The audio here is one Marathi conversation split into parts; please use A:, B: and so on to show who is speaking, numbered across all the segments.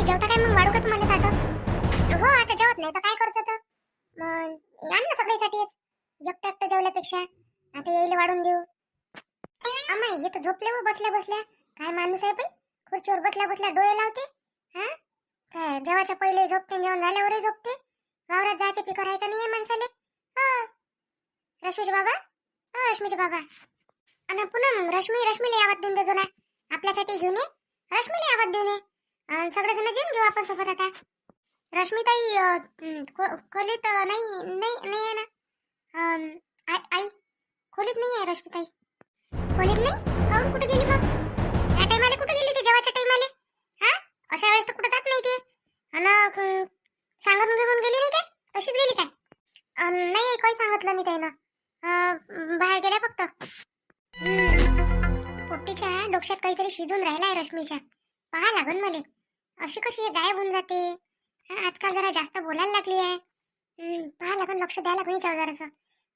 A: जेवता काय मग? वाढू का तुम्हाला ताटं? हो आता जेवत नाही तर काय करत तर मग आण ना सगळ्यासाठीच. एकटं एकटं जेवल्यापेक्षा आता यायला वाढून देऊ. अम्मा हे तर झोपले व बसल्या बसल्या. काय माणूस आहे बाई, खुर्चीवर बसल्या बसल्या डोळे लावते. हा काय जेवायच्या पहिले झोपते, जेवण झाल्यावरही झोपते. वावरात जायचे फिकर आहे का नाही माणसाले? हो रश्मीचे बाबा, हो रश्मीचे बाबा. आणि पुन्हा रश्मीला आवाज देऊन देजो ना, आपल्यासाठी घेऊन ये. रश्मीला आवाज देऊन ये आणि सगळेजण जेवून घेऊ आपण सोबत. आता रश्मीताई खोलीत नाही नाही नाही आहे ना? आई खोलीत नाही आहे रश्मीताई. खोलीत नाही? काहून कुठे गेली मग? या टाइमाला कुठे गेली ती जेवायच्या टाइमाला? हा अशा वेळेस तर कुठे जात नाही ती. आणि सांगून घेऊन गेली नाही काय? तशीच गेली काय? नाही काही सांगितलं नाही त्यानं. बाहेर गेल्या फक्त. पोट्टीच्या डोक्यात काहीतरी शिजून राहिलाय रश्मीच्या. पहा लागन मले अशी कशी गायब होऊन जाते. आजकाल जरा जास्त बोलायला लागली आहे. पहा लागन, लक्ष द्यायला लागून विचार जरासं.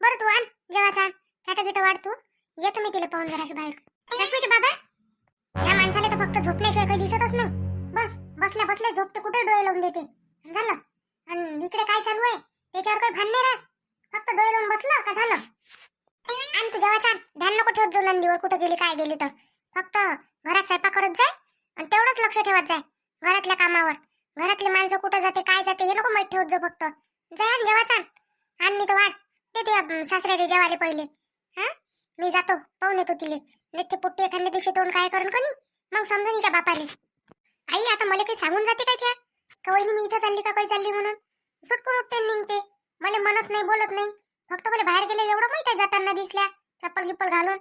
A: बरं तू आण जेवायचा, ताटं गिटं वाढ तू. येतो मी तिला पाहून जराशी बाहेर. रश्मीचे बाबा, या माणसाला तर फक्त झोपण्याशिवाय काही दिसतच नाही. बस बसल्या बसल्या झोपते, कुठे डोळे लावून देते. झालं. आणि इकडे काय चालू आहे त्याच्यावर काही भान नाही राहत. फक्त डोळे लावून बसलं का झालं. आणि तू जेवायचा ध्यान नको ठेवत जाऊ नंदीवर, कुठे गेली काय गेली तर. फक्त घरात स्वयंपाक करत जाय आणि तेवढंच लक्ष ठेवत जाय घरातल्या कामावर. घरातले माणसं कुठं जाते काय जाते हे नको माहित ठेवत जाऊ. फक्त जाय आणि जेवायचा. आणि तर वाढ ते सासऱ्याचे जेवाले पहिले. हा मी जातो पाहून येतो तिले. नेते पुट्टी एखाद्या दिवशी तोंड काय करून कोणी मग समजून हिच्या बापाले. आई आता मला काही सांगून जाते काय त्या कवयनी मी इथं चालली का काही चालली म्हणून? सुटकून उठते निघते. मला म्हणत नाही बोलत नाही. फक्त मला बाहेर गेले एवढं माहित आहे, जाताना दिसल्या चप्पल गिप्पल घालून.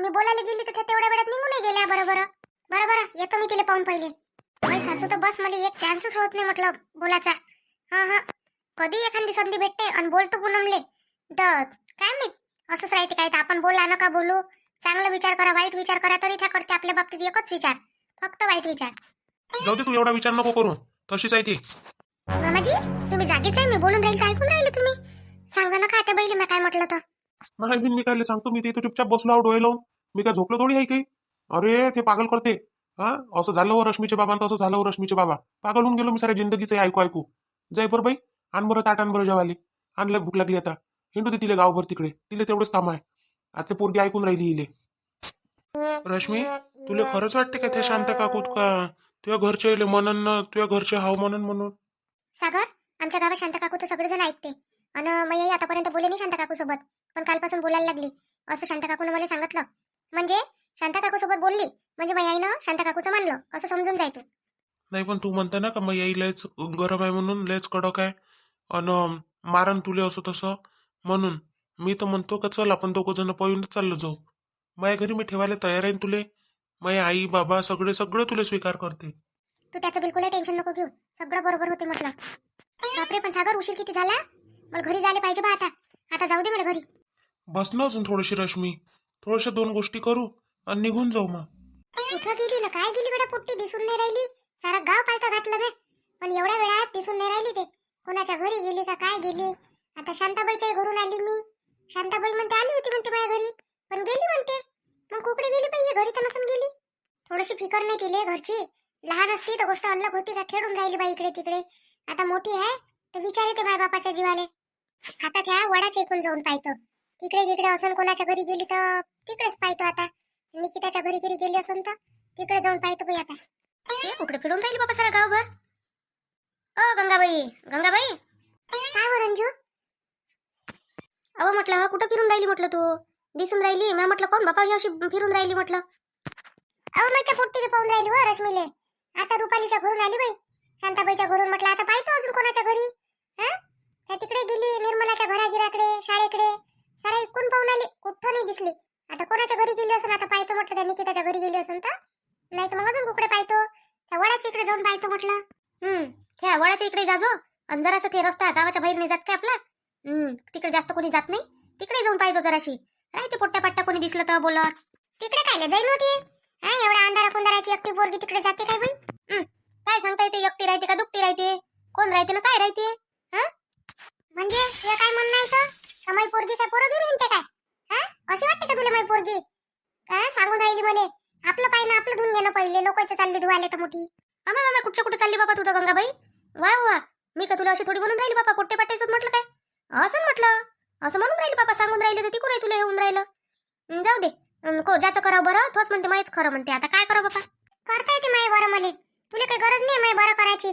A: मी बोलायला गेली तर तेवढ्या वेळात निघून गेल्या. बरोबर बरोबर येतो मी तिला पाहून पहिले. माझी सासू तर बस मला एक चान्सच होत नाही म्हटलं बोलायचा. हा कधी एखादी संधी भेटते आणि बोलतो पूनमले तर काय माहित असंच राहते काय. तर आपण बोला नका बोलू, चांगला विचार करा वाईट विचार करा तरी त्या करते आपल्या बाबतीत एकच विचार, फक्त वाईट विचार.
B: जाऊ दे, तू एवढा विचार नको करू, तशीच आहे ती.
A: मामाजी तुम्ही जागीच आहे, मी बोलून राहील तर ऐकून राहिले तुम्ही. सांगा ना काय त्या बैली मी काय म्हटलं तर.
B: नाही बिन मी काय सांगतो, मी ते इथं चुपचाप बसलो आहो डोळे लावून. मी काय झोपलो थोडी आहे काही. अरे ते पागल करते. हा असं झालं हो रश्मीचे बाबा, तसं झालं हो रश्मीचे बाबा. पागल होऊन गेलो मी साऱ्या जिंदगीचं ऐकू ऐकू. जाय बरं बाई, आण बरं ताट, आण बरं जेवायला. आणलं भूक लागली आता. हिंडू दे तिला गावभर तिकडे, तिला तेवढंच काम आहे. आता पोरगी ऐकून राहिली इले. रश्मी तुला खरंच वाटते का त्या शांत काकूत का तुझ्या घरचे म्हणून, तुझ्या घरचे हाव म्हणून?
A: सागर आमच्या गावात शांता काकू तर सगळेजण ऐकते. आणि मी आतापर्यंत बोले नाही शांता काकू सोबत, पण कालपासून बोलायला लागली असं शांता काकूने मला सांगितलं. म्हणजे शांता काकू सोबत बोलली म्हणजे मी आईनं शांता काकूचं मानलं असं समजून जाय तू.
B: नाही पण तू म्हणता ना का मग याई लयच गरम आहे म्हणून, लयच कडक आहे आणि मारण तुले असं तसं म्हणून. मी तर म्हणतो का चल आपण दोघं जण पळून चाललो जाऊ. माझ्या घरी मी ठेवायला तयार आहे तुले. माझी आई बाबा सगळे सगळं तुला स्वीकार करते.
A: तू त्याचं बिलकुल टेन्शन नको घेऊ, सगळं बरोबर होते म्हटलं. बापरे पण सागर उशीर किती झाला, मला घरी जायला पाहिजे बा. आता जाऊ दे मला घरी.
B: बस ना अजून थोडीशी रश्मी, थोड्याशा 2 गोष्टी करू आणि निघून जाऊ मग.
A: कुठं गेली ना काय गेली गड्या पोट्टी, दिसून नाही राहिली. सारा गाव पालतं घातलं मी, पण एवढ्या वेळात दिसून नाही राहिली. ते कोणाच्या घरी गेली का काय गेली. आता शांताबाईच्या घरून आली मी. शांताबाई म्हणते आली होती म्हणते माझ्या घरी, पण गेली म्हणते. मग कुकडे गेली पाहिजे, घरी तर नसून गेली. थोडीशी फिकर नाही तिले घरची. लहान असती तर गोष्ट अलग होती का, खेळून राहिली बाई इकडे तिकडे. आता मोठी आहे तर विचार येते माय बापाच्या जीवाले. आता त्या वडाच्या इकडून जाऊन पाहतो, तिकडे तिकडे असन कोणाच्या घरी गेली तर तिकडेच पाहतो. आता निकिताच्या घरी गेली असन तर तिकडे जाऊन पाहतो बाई. आता हे कुकडे फिरून राहिली बाबा सारा गावभर. ओ गंगाबाई, गंगाबाई काय वर अंजू? अहो म्हटलं कुठं फिरून राहिली म्हटलं तू, दिसून राहिली. मी म्हटलं कोण बापा अशी फिरून राहिली म्हटलं. अहो माझ्या पोट्टीने पाहून राहिली व रश्मीले. आता रुपालीच्या घरून आली बाई, शांताबाईच्या घरून. म्हटलं आता पाहतो अजून कोणाच्या घरी. त्या तिकडे गेली निर्मलाच्या घरागिराकडे शाळेकडे, सारा इकून पाहून आली, कुठं नाही दिसली. आता कोणाच्या घरी गेली असेल आता पाहतो म्हटलं. त्या निकिताच्या घरी गेली असेल तर, नाही तर मग अजून कुकडे पाहतो. त्या वडाच्या इकडे जाऊन पाहतो म्हटलं. त्या वडाच्या इकडे जाजो आणि जरासं ते रस्ता गावाच्या बाहेर नाही जात काय आपला. तिकडे जास्त कोणी जात नाही, तिकडे जाऊन पाहिजे जराशी. राहते पोट्ट्या पट्ट्या कोणी दिसलं तर बोलत. तिकडे काय जाईन होती. एवढ्या अंधारा कुंदाराची एकटी पोरगी तिकडे जाते काय बाई? काय सांगता येते, एकटी राहते का दुकटी राहते, कोण राहते ना काय राहते. म्हणजे हे काय म्हणणं आहे तर माई पोरगी काय पोरगी म्हणते काय? अशी वाटते का तुला माई पोरगी? काय सांगून राहिली मले आपलं पाय ना आपलं धुवून घेणं पहिले, लोकांचं चालले धुवायला तर मोठी.
C: आम्हा मामा कुठच्या कुठे चालली बाबा तुझं गंगाबाई? वा वा, मी का तुला अशी थोडी म्हणून राहिली बाबा, पोट्टे पाट्टेच म्हटलं काय? असं म्हटलं, असं म्हणून राहिली बाबा, सांगून राहिले तर तिकडे तुला येऊन राहिलं. जाऊ दे, ज्याचं करावं बरं तोच म्हणते माहीच खरं म्हणते. आता काय करा बाबा?
A: करता येते माय बरं मले. तुला काही गरज नाही माय बरं करायची.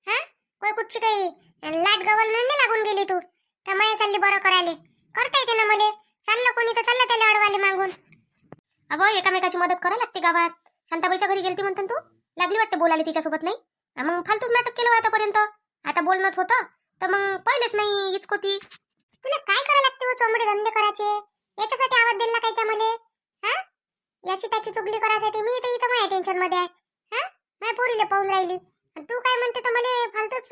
A: हा, कोई कुठची काही लाट गवल नाही लागून गेली तू तर माय चालली बरं करायला. करता येते ना मले. चाललं कोणी तर चाललं त्याला अडवाले मागून.
C: अगं एकामेकाची मदत करायला लागते गावात. शांताबाईच्या घरी गेलती म्हणते तू, लागली वाटते बोलायला तिच्यासोबत नाही? मग फालतूच नाटक केलं आतापर्यंत. आता बोलणंच होतं तर मग पहिलेच नाही इचकोती.
A: तुला काय करायला लागते हो चोंबडे धंदे करायचे? याच्यासाठी आवाज दिला काय त्या मले? हा, याची त्याची चुगली करायसाठी मी तर इथं माझ्या टेन्शन मध्ये आहे. हा, माझ्या पोरीला पाहून राहिली आणि तू काय म्हणते तर मला फालतूच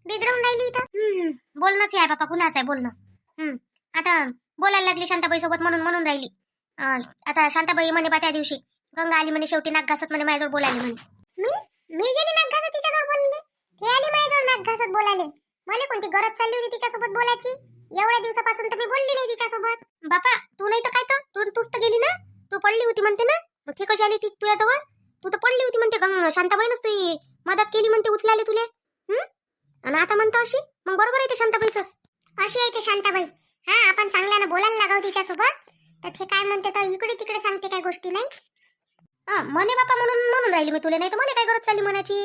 A: बिघडवून राहिली इथं.
C: बोलणंच आहे बापा, कुणाच आहे बोलणं. आता बोलायला लागली शांताबाई सोबत म्हणून राहिली. आता शांताबाई म्हणे बा त्या दिवशी गंगा आली म्हणे शेवटी नाक घासत म्हणे माझ्याजवळ बोलायला म्हणे.
A: मी गेली नाक घासत तिच्याजवळ बोलले. ते आली माझ्याजवळ नाक घासत बोलायले. मला कोणती गरज चालली होती तिच्यासोबत बोलायची? एवढ्या दिवसापासून तर मी बोलली नाही तिच्यासोबत.
C: बापा तू नाही तर काय तर तूच तर गेली ना, तू पडली होती म्हणते ना, मग ती कशी आली ती तुझ्याजवळ? तू तर पडली होती म्हणते, शांताबाईनच तुझी मदत केली म्हणते उचलाले तुले. आणि आता म्हणतो अशी, मग बरोबर आहे ते शांताबाईच
A: अशी आहे ते शांताबाई. हा, आपण चांगल्यानं बोलायला लागाव तिच्यासोबत तर ते काय म्हणते तर इकडे तिकडे सांगते काय गोष्टी नाही.
C: म्हणे बापा म्हणून राहिली मी तुला, नाही तर मला काय गरज चालली म्हणायची?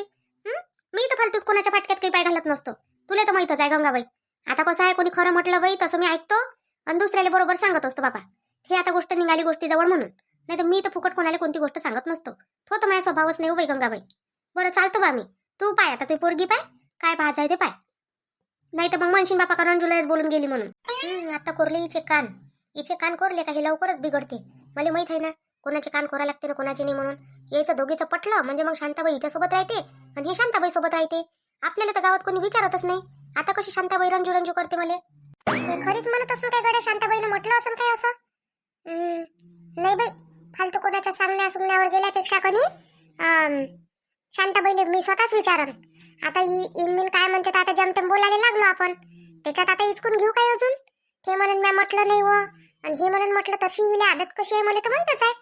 C: मी तर फालतूच कोणाच्या फाटक्यात काही पाय घालत नसतो. तुला तर माहितच आहे गंगाबाई. आता कसं आहे, कोणी खरं म्हटलं बाई तसं मी ऐकतो आणि दुसऱ्याला बरोबर सांगत असतो बापा. हे आता गोष्ट निघाली गोष्टीजवळ म्हणून, नाही तर मी तर फुकट कोणाला कोणती गोष्ट सांगत नसतो. तो तर माझा स्वभावच नाही हो बाई गंगाबाई. बरं चालतो बा मी, तू पाय आता, तू पोरगी पाय काय पाहायचं आहे ते पाय, नाही तर मग म्हणशीन बापा कारण जुलैच बोलून गेली म्हणून. आता कोरले हिचे कान कोरले का हे लवकरच बिघडते. मला माहित आहे ना कोणाचे कान कोरा लागते ना कोणाचे नाही म्हणून. यायचं दोघीचं पटलं म्हणजे मग शांताबाई हिच्यासोबत राहते आणि हे शांताबाई सोबत राहते. आपल्याला तर गावात कोणी विचारतच नाही. आता कशी शांताबाई रंजू करते मला?
A: खरीच म्हणत असून काय गड्या शांताबाईनं म्हटलं असेल काय असं? नाही बाई, फालतू कोणाच्या सांगण्यावर गेल्यापेक्षा कधी शांताबाईले मी स्वतःच विचारन. आता इनमिन काय म्हणते तर आता जमतेम बोलायला लागलो आपण. त्याच्यात आता इचकून घेऊ काय अजून? ते म्हणून मी म्हटलं नाही व आणि हे म्हणून म्हटलं तशी हिला आदत कशी आहे मला तर माहितच आहे.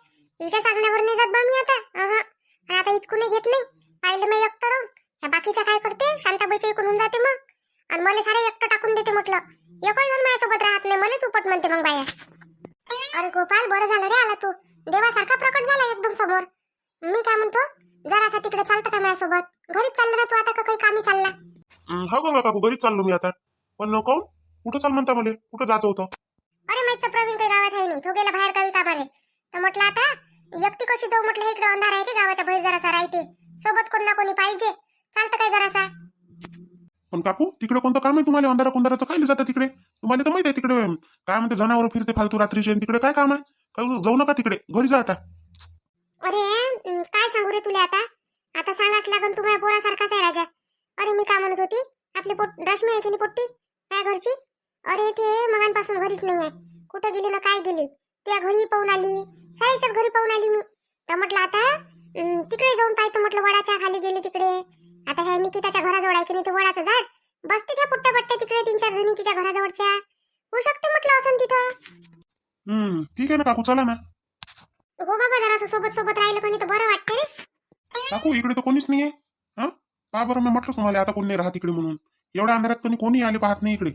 A: हिच्या सांगण्यावर नाही जात बा मी आता. आणि आता इचकूनही घेत नाही. पाहिलं मी एकटं राहून ह्या बाकीच्या काय करते शांताबाईच्या इकडून होऊन जाते मग आणि मला सारे एकटं टाकून देते. म्हटलं एकही जण माझ्यासोबत राहत नाही, मलाच उपट म्हणते मग बाया. अरे गोपाल, बरं झालं रे आला तू. देवासारखा प्रकट झाला एकदम समोर. मी काय म्हणतो, जरासा तिकडे चालतं का माझ्यासोबत? घरीच चाललं ना तू आता का काही कामी चालला?
B: हा गंगा काकू, घरीच चाललो मी आता. पण नको, कुठं चाल म्हणता मला? कुठं जायचं होतं?
A: अरे माहितचं प्रवीण काही गावात आहे नाही, तो गेला बाहेर गावी कामाले. तर म्हटलं आता एकटी कशी जाऊ, म्हटलं इकडे अंधार आहे की गावाच्या बाहेर जरासा राहते, सोबत कोण ना कोणी पाहिजे. चालतं काय जरासा?
B: पण काकू तिकडे कोणतं काम आहे तुम्हाला? अंधाराचं काय जातं तिकडे? तुम्हाला तर माहित आहे तिकडे काय म्हणते जनावर फिरते फालतू रात्रीचे. तिकडे काय काम आहे? काही जाऊ नका तिकडे, घरी जा आता.
A: अरे काय सांगू रे तुला आता? आता सांगाच लागन, तू माझ्या पोरासारखाच आहे राजा. अरे मी काय म्हणत होती, आपली रश्मी आहे की नाही पोट्टी काय घरची? अरे ते मगांपासून घरीच नाही आहे. कुठं गेली ना काय गेली? त्या घरी पाहून आली, साईच्याच घरी पाहून आली मी. तर म्हटलं आता तिकडे जाऊन पाहतो, म्हटलं वडाच्या खाली गेली तिकडे. आता ह्या निकिताच्या घराजवळ आहे की नाही ते वडाचं झाड, बसते त्या पुट्ट्या पट्ट्या तिकडे 3-4 जणी तिच्या घराजवळच्या. होऊ शकते म्हटलं असं तिथं.
B: ठीक आहे ना काकू, चला ना.
A: हो बाबा, जरा सोबत राहिलं कोणी तर बरं वाटतं रे.
B: काकू इकडे तर कोणीच नाहीये. हा, का बरं? मी म्हटलं तुम्हाला आता कोणी नाही राहत इकडे म्हणून. एवढ्या अंधारात कोणी आले पाहत नाही इकडे.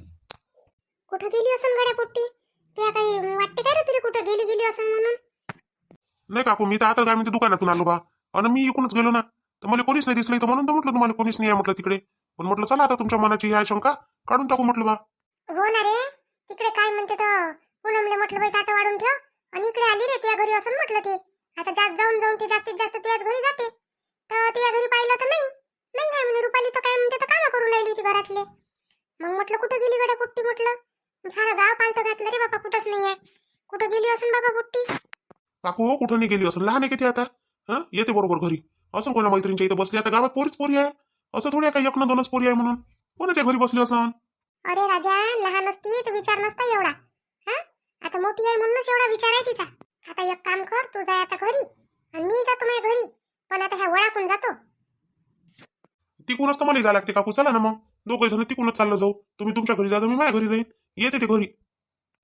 A: कुठं गेली असन गड्या पोट्टी? तुला काही वाटते काय रे तुला कुठं गेली असन म्हणून?
B: नाही काकू, मी तर आता काय म्हणते दुकानातून आलो बा आणि मी इकडूनच गेलो ना, तर मला कोणीच नाही दिसलं इथं. म्हणून तर म्हटलं तुम्हाला कोणीच नाही आहे म्हटलं तिकडे. पण म्हटलं चला आता तुमच्या मनाची ही शंका काढून टाकू म्हटलं बा.
A: हो ना रे, तिकडे काय म्हणते तर पूनमले म्हटलं बाई ताटं वाढून ठेव आणि इकडे आली रे तुझ्या घरी असं म्हटलं. ते आता जाऊन ते जास्तीत जास्त तुझ्याच घरी जाते. तर तुझ्या घरी पाहिलं तर नाही आहे म्हणे. रुपाली तर काय म्हणते तर कामं करून राहिली होती घरातले. मग म्हटलं कुठं गेली गड्या पोट्टी? म्हटलं सारं गाव पालतं घातलं रे बाबा, कुठंच नाही आहे. कुठं गेली असन बाबा पोट्टी?
B: काकू हो, कुठं नाही गेली असं. लहान आहे किती आता? हा, येते बरोबर घरी. असं कोणा मैत्रिणीच्या इथं बसली. आता गावात पोरी आहे, असं थोडी आहे काही एक ना दोनच पोरी आहे म्हणून कोणाच्या घरी बसली असं.
A: अरे राजा, लहान असती तर विचार नसता एवढा. हा, आता मोठी आहे म्हणूनच एवढा विचार आहे तिचा. आता एक काम कर, तू जाय आता घरी आणि मी जातो माझ्या घरी. पण आता ह्या वळाकून जातो.
B: तिकूनच तर मला जायला लागते काकू. चला ना मग दोघे जण तिकूनच चाललं जाऊ. तुम्ही तुमच्या घरी जा, मी माझ्या घरी जाईन. येते ते घरी.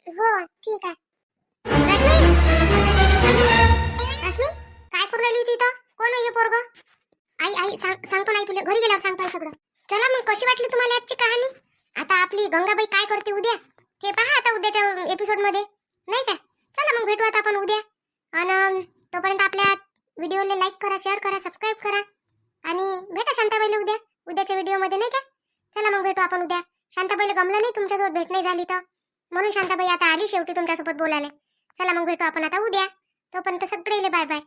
A: हो ठीक आहे. रश्मी, काय करून राहिली होती इथं? कोण आहे हे पोरगं? आई आई सांगतो नाही तुला घरी गेल्यावर सांगतो सगळं. चला मग कशी वाटली तुम्हाला आजची कहाणी. आता आपली गंगाबाई काय करते उद्या ते पहा आता उद्याच्या एपिसोड मध्ये नाही का. चला मग भेटू आता आपण उद्या. आणि तोपर्यंत आपल्या व्हिडिओला लाईक करा, शेअर करा, सबस्क्राईब करा आणि भेटा शांताबाईला उद्याच्या व्हिडिओमध्ये नाही का. चला मग भेटू आपण उद्या. शांताबाईला गमलं नाही तुमच्यासोबत भेट नाही झाली तर, म्हणून शांताबाई आता आली शेवटी तुमच्यासोबत बोलायला. चला मग भेटू आपण आता उद्या. तोपर्यंत सगळेले बाय बाय.